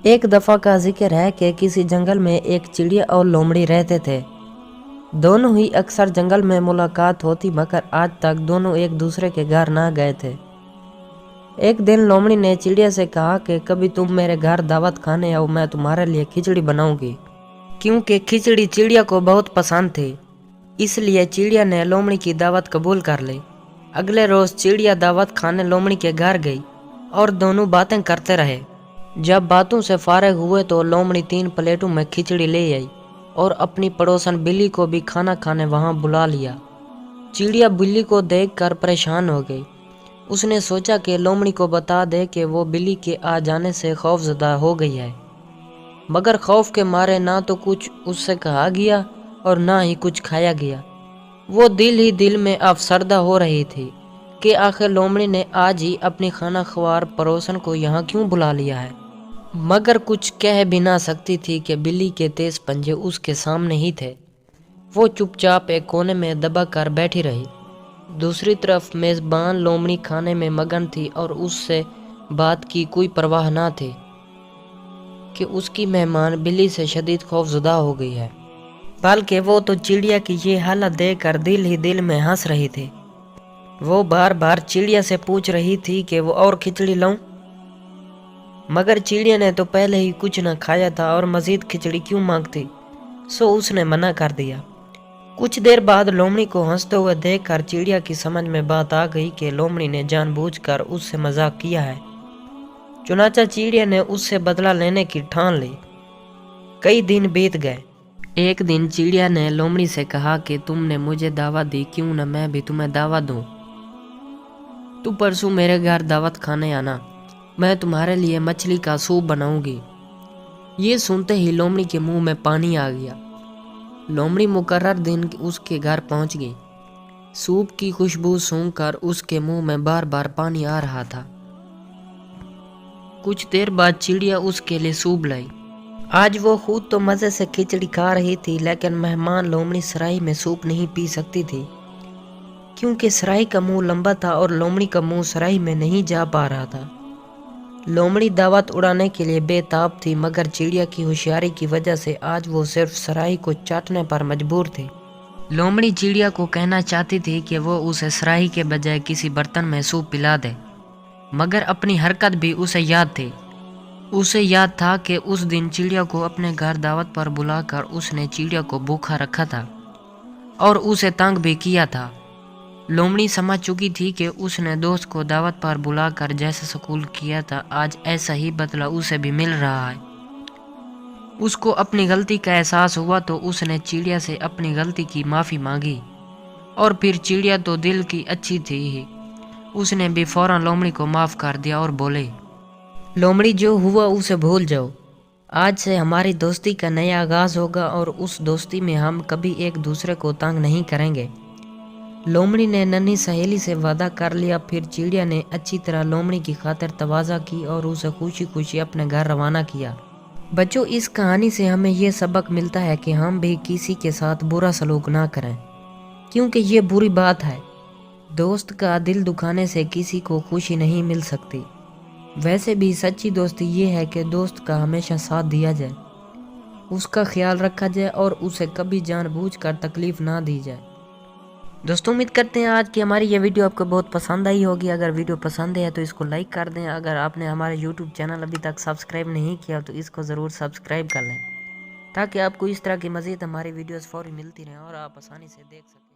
एक दफ़ा का जिक्र है कि किसी जंगल में एक चिड़िया और लोमड़ी रहते थे। दोनों ही अक्सर जंगल में मुलाकात होती, मगर आज तक दोनों एक दूसरे के घर ना गए थे। एक दिन लोमड़ी ने चिड़िया से कहा कि कभी तुम मेरे घर दावत खाने आओ, मैं तुम्हारे लिए खिचड़ी बनाऊंगी। क्योंकि खिचड़ी चिड़िया को बहुत पसंद थी, इसलिए चिड़िया ने लोमड़ी की दावत कबूल कर ली। अगले रोज चिड़िया दावत खाने लोमड़ी के घर गई और दोनों बातें करते रहे। जब बातों से फारिग हुए तो लोमड़ी 3 प्लेटों में खिचड़ी ले आई और अपनी पड़ोसन बिल्ली को भी खाना खाने वहां बुला लिया। चिड़िया बिल्ली को देखकर परेशान हो गई। उसने सोचा कि लोमड़ी को बता दे कि वो बिल्ली के आ जाने से खौफजदा हो गई है, मगर खौफ के मारे ना तो कुछ उससे कहा गया और ना ही कुछ खाया गया। वो दिल ही दिल में अफसरदा हो रही थी कि आखिर लोमड़ी ने आज ही अपनी खाना ख्वार पड़ोसन को यहाँ क्यों बुला लिया है, मगर कुछ कह भी ना सकती थी कि बिल्ली के तेज पंजे उसके सामने ही थे। वो चुपचाप एक कोने में दबा कर बैठी रही। दूसरी तरफ मेज़बान लोमड़ी खाने में मगन थी और उससे बात की कोई परवाह ना थी कि उसकी मेहमान बिल्ली से शदीद खौफजदा हो गई है, बल्कि वो तो चिड़िया की ये हालत देखकर दिल ही दिल में हंस रही थी। वो बार बार चिड़िया से पूछ रही थी कि वो और खिचड़ी लाऊं, मगर चिड़िया ने तो पहले ही कुछ न खाया था और मजीद खिचड़ी क्यों मांगती, सो उसने मना कर दिया। कुछ देर बाद लोमड़ी को हंसते हुए देखकर चिड़िया की समझ में बात आ गई कि लोमड़ी ने जानबूझकर उससे मजाक किया है। चुनाचा चिड़िया ने उससे बदला लेने की ठान ली। कई दिन बीत गए। एक दिन चिड़िया ने लोमड़ी से कहा कि तुमने मुझे दावत दी, क्यों न मैं भी तुम्हें दावत दूं। तू परसों मेरे घर दावत खाने आना, मैं तुम्हारे लिए मछली का सूप बनाऊंगी। ये सुनते ही लोमड़ी के मुंह में पानी आ गया। लोमड़ी मुकर्रर दिन उसके घर पहुंच गई। सूप की खुशबू सूंघकर उसके मुंह में बार बार पानी आ रहा था। कुछ देर बाद चिड़िया उसके लिए सूप लाई। आज वो खुद तो मजे से खिचड़ी खा रही थी, लेकिन मेहमान लोमड़ी सराय में सूप नहीं पी सकती थी, क्योंकि सराय का मुंह लंबा था और लोमड़ी का मुंह सराय में नहीं जा पा रहा था। लोमड़ी दावत उड़ाने के लिए बेताब थी, मगर चिड़िया की होशियारी की वजह से आज वो सिर्फ सराय को चाटने पर मजबूर थी। लोमड़ी चिड़िया को कहना चाहती थी कि वो उसे सराही के बजाय किसी बर्तन में सूप पिला दे, मगर अपनी हरकत भी उसे याद थी। उसे याद था कि उस दिन चिड़िया को अपने घर दावत पर बुलाकर उसने चिड़िया को भूखा रखा था और उसे तंग भी किया था। लोमड़ी समझ चुकी थी कि उसने दोस्त को दावत पर बुलाकर जैसा स्कूल किया था, आज ऐसा ही बदला उसे भी मिल रहा है। उसको अपनी गलती का एहसास हुआ तो उसने चिड़िया से अपनी गलती की माफ़ी मांगी, और फिर चिड़िया तो दिल की अच्छी थी ही, उसने भी फौरन लोमड़ी को माफ़ कर दिया और बोले, लोमड़ी जो हुआ उसे भूल जाओ। आज से हमारी दोस्ती का नया आगाज़ होगा और उस दोस्ती में हम कभी एक दूसरे को तंग नहीं करेंगे। लोमड़ी ने नन्ही सहेली से वादा कर लिया। फिर चिड़िया ने अच्छी तरह लोमड़ी की खातिर तवाज़ा की और उसे खुशी खुशी अपने घर रवाना किया। बच्चों, इस कहानी से हमें यह सबक मिलता है कि हम भी किसी के साथ बुरा सलूक ना करें, क्योंकि ये बुरी बात है। दोस्त का दिल दुखाने से किसी को खुशी नहीं मिल सकती। वैसे भी सच्ची दोस्ती ये है कि दोस्त का हमेशा साथ दिया जाए, उसका ख्याल रखा जाए और उसे कभी जानबूझकर तकलीफ ना दी जाए। दोस्तों, उम्मीद करते हैं आज की हमारी ये वीडियो आपको बहुत पसंद आई होगी। अगर वीडियो पसंद है तो इसको लाइक कर दें। अगर आपने हमारे यूट्यूब चैनल अभी तक सब्सक्राइब नहीं किया तो इसको ज़रूर सब्सक्राइब कर लें, ताकि आपको इस तरह की मज़ीद हमारी वीडियोस फौरी मिलती रहें और आप आसानी से देख सकें।